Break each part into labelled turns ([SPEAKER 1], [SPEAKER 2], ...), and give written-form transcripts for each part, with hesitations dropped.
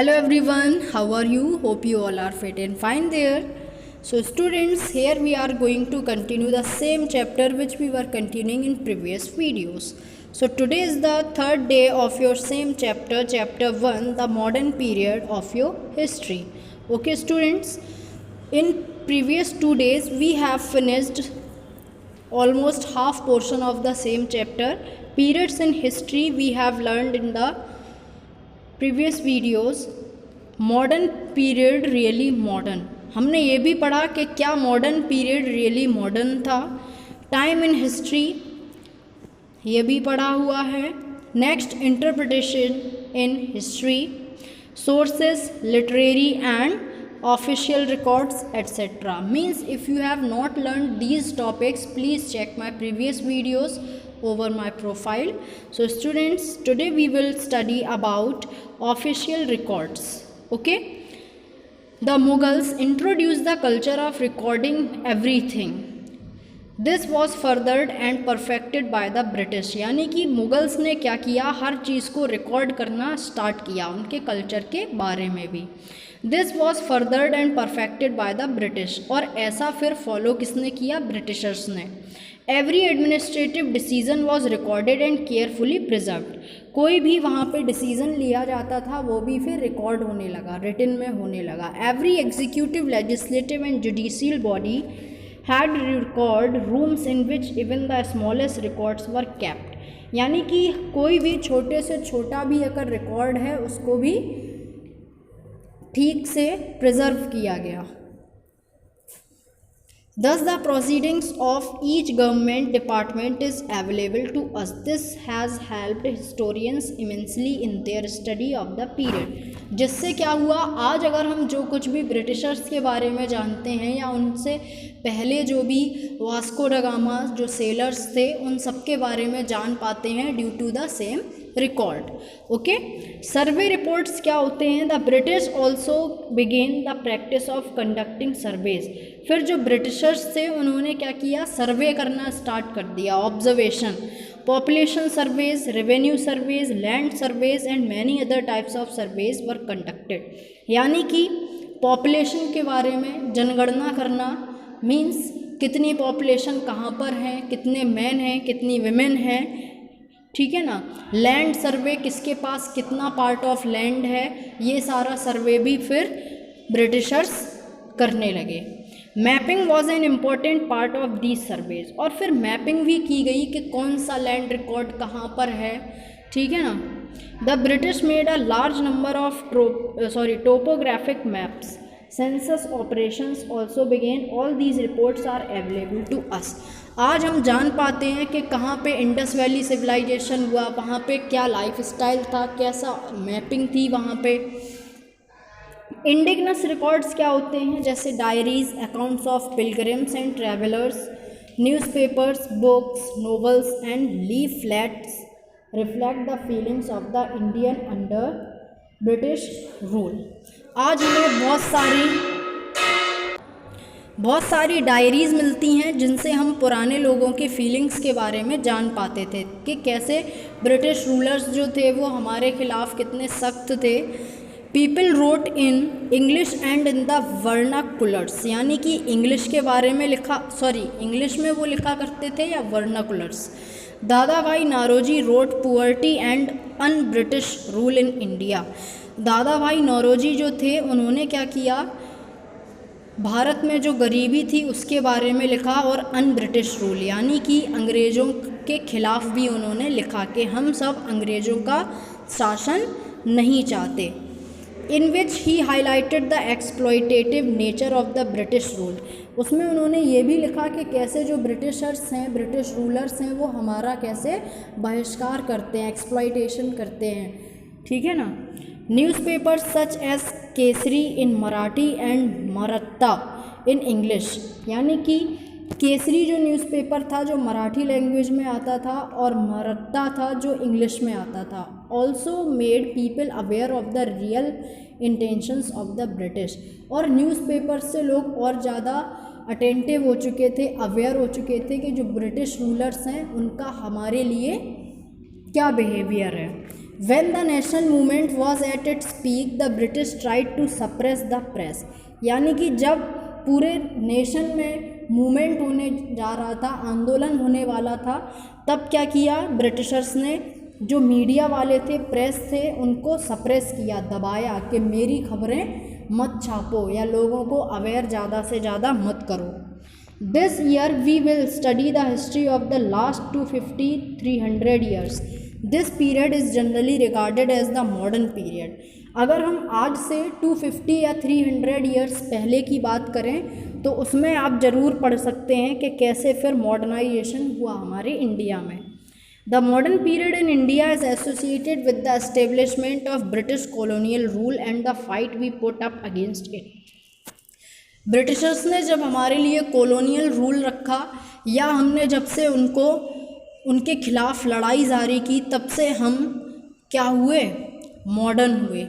[SPEAKER 1] Hello everyone, how are you? Hope you all are fit and fine there. So students, here we are going to continue the same chapter which we were continuing in previous videos. So today is the third day of your same chapter, chapter 1, the modern period of your history. Okay students, in previous 2 days we have finished almost half portion of the same chapter. Periods in history we have learned in the previous videos. Modern period really modern, हमने ये भी पढ़ा कि क्या modern period really modern था. Time in history ये भी पढ़ा हुआ है. Next, interpretation in history, sources, literary and official records etcetera. Means if you have not learn these topics, please check my previous videos over my profile. So students, today we will study about official records. Okay, the Mughals introduced the culture of recording everything. This was furthered and perfected by the British. यानी कि Mughals ने क्या किया, हर चीज़ को record करना start किया, उनके culture के बारे में भी. This was furthered and perfected by the British. और ऐसा फिर फॉलो किसने किया, ब्रिटिशर्स ने. Every administrative decision was recorded and carefully preserved. कोई भी वहाँ पे डिसीजन लिया जाता था वो भी फिर रिकॉर्ड होने लगा, रिटन में होने लगा. Every executive, legislative and judicial body had record rooms in which even the smallest records were kept. यानी कि कोई भी छोटे से छोटा भी अगर रिकॉर्ड है उसको भी ठीक से प्रिजर्व किया गया. Thus the proceedings of each government department is available to us. This has helped historians immensely in their study of the period. जिससे क्या हुआ, आज अगर हम जो कुछ भी ब्रिटिशर्स के बारे में जानते हैं या उनसे पहले जो भी वास्को ड गामा जो सेलर्स थे उन सब के बारे में जान पाते हैं due to the same record. Okay, survey reports क्या होते हैं. The British also began the practice of conducting surveys. फिर जो ब्रिटिशर्स थे उन्होंने क्या किया, सर्वे करना स्टार्ट कर दिया, observation. Population surveys, revenue surveys, land surveys and many other types of surveys were conducted. यानी कि पॉपुलेशन के बारे में जनगणना करना, मीन्स कितनी पॉपुलेशन कहाँ पर है, कितने मैन हैं, कितनी विमेन हैं, ठीक है ना. लैंड सर्वे, किसके पास कितना पार्ट ऑफ लैंड है, ये सारा सर्वे भी फिर ब्रिटिशर्स करने लगे. Mapping was an important part of these surveys. और फिर मैपिंग भी की गई कि कौन सा लैंड रिकॉर्ड कहाँ पर है, ठीक है ना. The British made a large number of topographic maps. Census operations also began. All these reports are available to us. आज हम जान पाते हैं कि कहाँ पे इंडस वैली सिविलाइजेशन हुआ, वहाँ पे क्या लाइफ स्टाइल था, कैसा मैपिंग थी वहाँ पे. इंडिजिनस रिकॉर्ड्स क्या होते हैं, जैसे diaries, accounts of pilgrims and travellers, newspapers, books, novels and leaflets reflect the feelings of the Indian under British rule. आज हमें बहुत सारी डायरीज़ मिलती हैं जिनसे हम पुराने लोगों के फीलिंग्स के बारे में जान पाते थे कि कैसे ब्रिटिश रूलर्स जो थे वो हमारे ख़िलाफ़ कितने सख्त थे. People wrote in English and in the vernaculars. यानी कि इंग्लिश के बारे में इंग्लिश में वो लिखा करते थे या vernaculars. Dadabhai Naoroji wrote poverty and un British rule in India. Dadabhai Naoroji जो थे उन्होंने क्या किया, भारत में जो गरीबी थी उसके बारे में लिखा और अन ब्रिटिश रूल यानी कि अंग्रेज़ों के ख़िलाफ़ भी उन्होंने लिखा कि हम सब अंग्रेज़ों का शासन नहीं चाहते. In which he highlighted the exploitative nature of the British rule. उसमें उन्होंने ये भी लिखा कि कैसे जो ब्रिटिशर्स हैं, ब्रिटिश रूलर्स हैं, वो हमारा कैसे बहिष्कार करते हैं, एक्सप्लॉयटेशन करते हैं, ठीक है ना. Newspapers such as Kesari in Marathi and Maratha in English. यानी कि केसरी जो न्यूज़पेपर था जो मराठी लैंग्वेज में आता था और मराठा था जो इंग्लिश में आता था. Also made people aware of the real intentions of the British. और न्यूज़पेपर से लोग और ज़्यादा अटेंटिव हो चुके थे, अवेयर हो चुके थे कि जो ब्रिटिश रूलर्स हैं उनका हमारे लिए क्या बिहेवियर है. When the national movement was at its peak, the British tried to suppress the press. यानी कि जब पूरे नेशन में मूवमेंट होने जा रहा था, आंदोलन होने वाला था, तब क्या किया ब्रिटिशर्स ने, जो मीडिया वाले थे, प्रेस थे, उनको सप्रेस किया, दबाया कि मेरी खबरें मत छापो या लोगों को अवेयर ज़्यादा से ज़्यादा मत करो. This year we will study the history of the last 250-300 years. This period is generally regarded as the modern period. अगर हम आज से 250 या 300 ईयर्स पहले की बात करें तो उसमें आप ज़रूर पढ़ सकते हैं कि कैसे फिर मॉडर्नाइजेशन हुआ हमारे इंडिया में. The modern period in India is associated with the establishment of British colonial rule and the fight we put up against it. Britishers ने जब हमारे लिए कॉलोनियल रूल रखा या हमने जब से उनके खिलाफ लड़ाई जारी की, तब से हम क्या हुए, मॉडर्न हुए.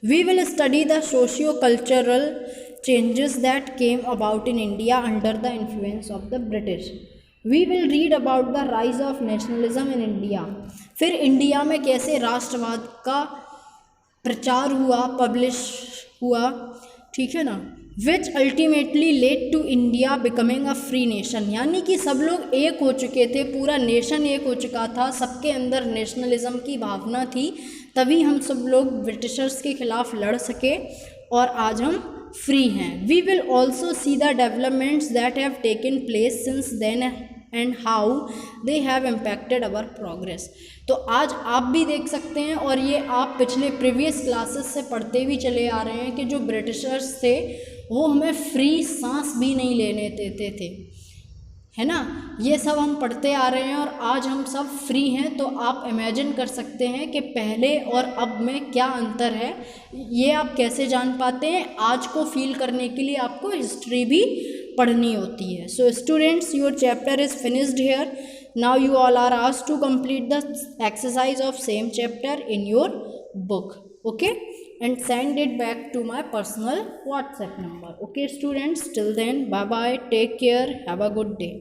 [SPEAKER 1] We will study the socio cultural changes that came about in India under the influence of the British. We will read about the rise of nationalism in India. फिर इंडिया में कैसे राष्ट्रवाद का प्रचार हुआ, पब्लिश हुआ, ठीक है ना, which ultimately led to India becoming a free nation. यानी कि सब लोग एक हो चुके थे, पूरा नेशन एक हो चुका था, सबके अंदर नेशनलिज्म की भावना थी, तभी हम सब लोग ब्रिटिशर्स के खिलाफ लड़ सके और आज हम फ्री हैं. We will also see the developments that have taken place since then and how they have impacted our progress. तो आज आप भी देख सकते हैं और ये आप पिछले प्रीवियस क्लासेस से पढ़ते भी चले आ रहे हैं कि जो ब्रिटिशर्स थे वो हमें फ्री सांस भी नहीं लेने देते थे, है ना. ये सब हम पढ़ते आ रहे हैं और आज हम सब फ्री हैं. तो आप इमेजिन कर सकते हैं कि पहले और अब में क्या अंतर है. ये आप कैसे जान पाते हैं, आज को फील करने के लिए आपको हिस्ट्री भी पढ़नी होती है. So students, your chapter is finished here. Now you all are asked to complete the exercise of same chapter in your book, okay, and send it back to my personal WhatsApp number. Okay students, till then, bye bye, take care, have a good day.